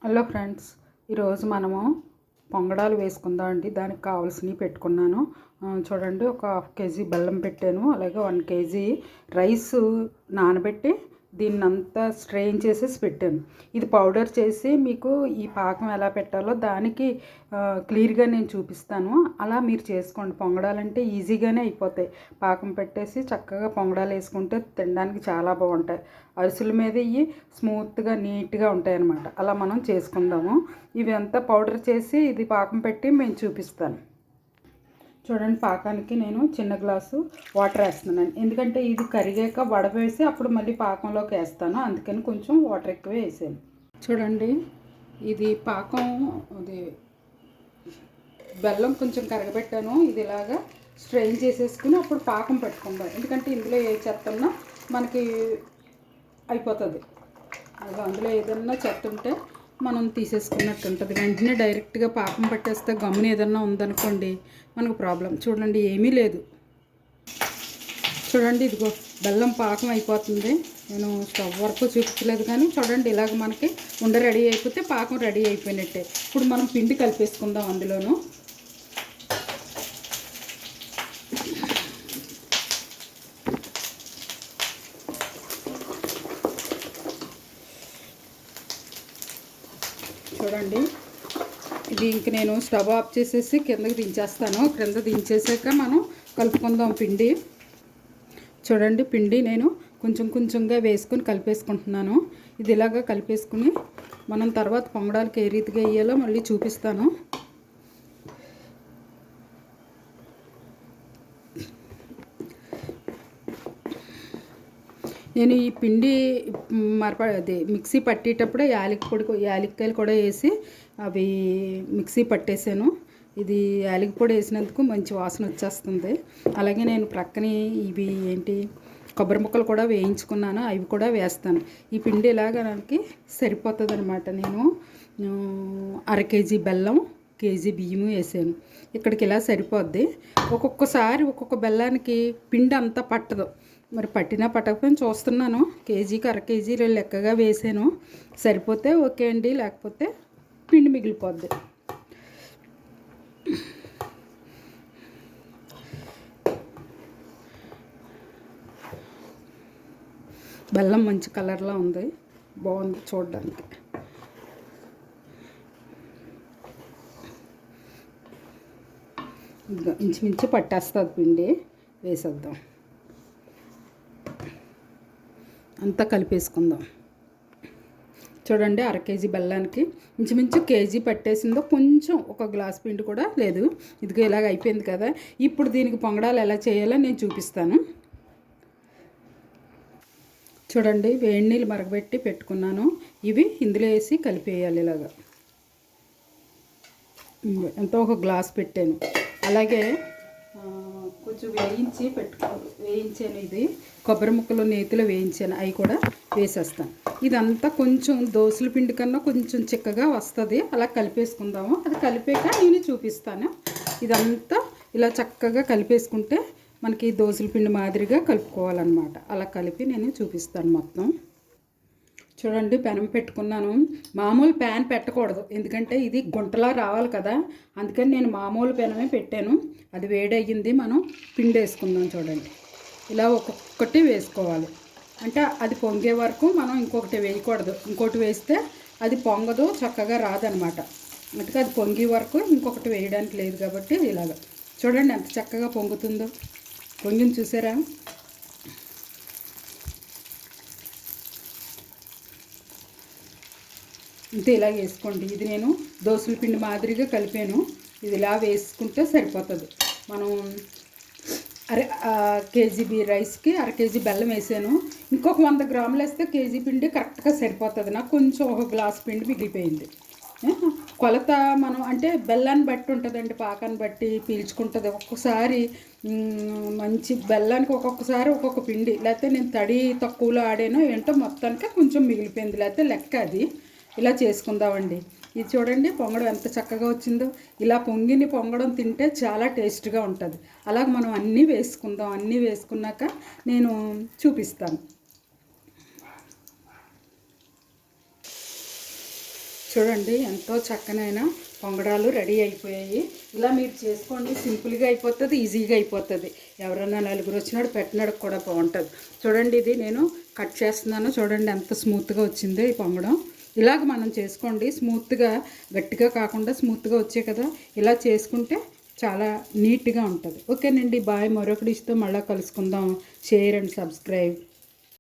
Hello friends, ఈరోజు మనము పొంగడాలు వేసుకుందాం అండి. దానికి కావాల్సినవి పెట్టుకున్నాను. చూడండి, ఒక హాఫ్ కేజీ బెల్లం పెట్టాను. అలాగే 1 కేజీ రైస్ నానబెట్టి దీన్నంతా స్ట్రెయిన్ చేసేసి పెట్టాను. ఇది పౌడర్ చేసి మీకు ఈ పాకం ఎలా పెట్టాలో దానికి క్లియర్గా నేను చూపిస్తాను. అలా మీరు చేసుకోండి. పొంగడాలంటే ఈజీగానే అయిపోతాయి. పాకం పెట్టేసి చక్కగా పొంగడాలు వేసుకుంటే తినడానికి చాలా బాగుంటాయి. అరిసెల మీద ఇవి స్మూత్గా నీట్గా ఉంటాయి అన్నమాట. అలా మనం చేసుకుందాము. ఇవి అంతా పౌడర్ చేసి ఇది పాకం పెట్టి మేము చూపిస్తాను. చూడండి, పాకానికి నేను చిన్న గ్లాసు వాటర్ వేస్తున్నాను. ఎందుకంటే ఇది కరిగాక వడవేసి అప్పుడు మళ్ళీ పాకంలోకి వేస్తాను. అందుకని కొంచెం వాటర్ ఎక్కువ వేసాను. చూడండి, ఇది పాకం, అది బెల్లం కొంచెం కరగబెట్టాను. ఇది ఇలాగా స్ట్రెయిన్ చేసేసుకుని అప్పుడు పాకం పెట్టుకుందాం. ఎందుకంటే ఇందులో ఏ చెత్త ఉన్నా మనకి అయిపోతుంది. అది అందులో ఏదన్నా చెత్త ఉంటే మనం తీసేసుకున్నట్టు ఉంటుంది. వెంటనే డైరెక్ట్గా పాకం పట్టేస్తే గమ్మున ఏదన్నా ఉందనుకోండి మనకు ప్రాబ్లం. చూడండి, ఏమీ లేదు. చూడండి, ఇదిగో బెల్లం పాకం అయిపోతుంది. నేను స్టవ్ వరకు చూపించలేదు కానీ చూడండి, ఇలాగ మనకి ఉండ రెడీ అయిపోతే పాకం రెడీ అయిపోయినట్టే. ఇప్పుడు మనం పిండి కలిపేసుకుందాం. అందులోనూ చూడండి, ఇది ఇంక నేను స్టవ్ ఆఫ్ చేసేసి కిందకి దించేస్తాను. కింద దించేసాక మనం కలుపుకుందాం పిండి. చూడండి, పిండి నేను కొంచెం కొంచెంగా వేసుకొని కలిపేసుకుంటున్నాను. ఇది ఇలాగా కలిపేసుకుని మనం తర్వాత పొంగడాలకి ఏ రీతిగా వేయాలో మళ్ళీ చూపిస్తాను. నేను ఈ పిండి అదే మిక్సీ పట్టేటప్పుడే యాలక్కాయలు కూడా వేసి అవి మిక్సీ పట్టేసాను. ఇది యాలక్కాయ పొడి వేసినందుకు మంచి వాసన వచ్చేస్తుంది. అలాగే నేను ప్రక్కనే ఇవి కొబ్బరి ముక్కలు కూడా వేయించుకున్నాను. అవి కూడా వేస్తాను. ఈ పిండి ఇలాగ నాకు సరిపోతుంది అనమాట. నేను 1/2 కేజీ బెల్లం, కేజీ బియ్యము వేసాను. ఇక్కడికి ఇలా సరిపోద్ది. ఒక్కొక్కసారి ఒక్కొక్క బెల్లానికి పిండి అంతా పట్టదు. మరి పట్టినా పట్టకపోయినా చూస్తున్నాను. కేజీకి 1/2 కేజీ లెక్కగా వేసాను. సరిపోతే ఓకే అండి, లేకపోతే పిండి మిగిలిపోద్ది. బెల్లం మంచి కలర్లో ఉంది, బాగుంది చూడడానికి. ఇంచుమించు పట్టేస్తుంది పిండి. వేసేద్దాం, అంతా కలిపేసుకుందాం. చూడండి, 1/2 కేజీ బెల్లానికి ఇంచుమించు కేజీ పట్టేసిందో. కొంచెం ఒక గ్లాస్ పిండి కూడా లేదు. ఇదిగో ఇలాగ అయిపోయింది కదా. ఇప్పుడు దీనికి పొంగడాలు ఎలా చేయాలో నేను చూపిస్తాను. చూడండి, వేడి నీళ్ళు మరగబెట్టి పెట్టుకున్నాను. ఇవి ఇందులో వేసి కలిపేయాలి. ఇలాగా ఎంతో ఒక గ్లాస్ పెట్టాను. అలాగే కొంచెం వేయించాను. ఇది కొబ్బరి ముక్కలు నేతిలో వేయించాను. అవి కూడా వేసేస్తాను. ఇదంతా కొంచెం దోసల పిండి కన్నా కొంచెం చిక్కగా వస్తుంది. అలా కలిపేసుకుందాము. అది కలిపాక నేను చూపిస్తాను. ఇదంతా ఇలా చక్కగా కలిపేసుకుంటే మనకి దోసల పిండి మాదిరిగా కలుపుకోవాలన్నమాట. అలా కలిపి నేను చూపిస్తాను మొత్తం. చూడండి, పెనం పెట్టుకున్నాను. మామూలు ప్యాన్ పెట్టకూడదు, ఎందుకంటే ఇది గుంటలా రావాలి కదా. అందుకని నేను మామూలు పెనమే పెట్టాను. అది వేడయ్యింది. మనం పిండి వేసుకుందాం. చూడండి, ఇలా ఒక్కొక్కటి వేసుకోవాలి. అంటే అది పొంగే వరకు మనం ఇంకొకటి వేయకూడదు. ఇంకోటి వేస్తే అది పొంగదు, చక్కగా రాదనమాట. అందుకే అది పొంగే వరకు ఇంకొకటి వేయడానికి లేదు. కాబట్టి ఇలాగ చూడండి ఎంత చక్కగా పొంగుతుందో. పొంగిని చూసారా? ఇంతే, ఇలా వేసుకోండి. ఇది నేను దోసల పిండి మాదిరిగా కలిపాను. ఇది ఇలా వేసుకుంటే సరిపోతుంది. మనం కేజీ రైస్కి 1/2 కేజీ బెల్లం వేసాను. ఇంకొక 100 గ్రాములు వేస్తే కేజీ పిండి కరెక్ట్గా సరిపోతుంది. నాకు కొంచెం ఒక గ్లాస్ పిండి మిగిలిపోయింది. కొలత మనం అంటే బెల్లాన్ని బట్టి ఉంటుందండి, పాకాన్ని బట్టి పీల్చుకుంటుంది. ఒక్కొక్కసారి మంచి బెల్లానికి ఒక్కొక్కసారి ఒక్కొక్క పిండి, లేకపోతే నేను తడి తక్కువలో ఆడానో ఏంటో మొత్తానికి కొంచెం మిగిలిపోయింది. లేకపోతే లెక్క అది. ఇలా చేసుకుందామండి. ఇది చూడండి, పొంగడం ఎంత చక్కగా వచ్చిందో. ఇలా పొంగడం తింటే చాలా టేస్ట్గా ఉంటుంది. అలాగ మనం అన్నీ వేసుకుందాం. అన్నీ వేసుకున్నాక నేను చూపిస్తాను. చూడండి ఎంతో చక్కనైన పొంగడాలు రెడీ అయిపోయాయి. ఇలా మీరు చేసుకోండి, సింపుల్గా అయిపోతుంది, ఈజీగా అయిపోతుంది. ఎవరైనా నలుగురు వచ్చినాడు పెట్టినాడు కూడా బాగుంటుంది. చూడండి ఇది నేను కట్ చేస్తున్నాను. చూడండి ఎంత స్మూత్గా వచ్చిందో ఈ పొంగడం. ఇలాగ మనం చేసుకోండి, స్మూత్గా గట్టిగా కాకుండా స్మూత్గా వచ్చాయి కదా, ఇలా చేసుకుంటే చాలా నీట్గా ఉంటుంది. ఓకేనండి, బాయ్. మరొక డిష్తో మళ్ళీ కలుసుకుందాం. Share and subscribe.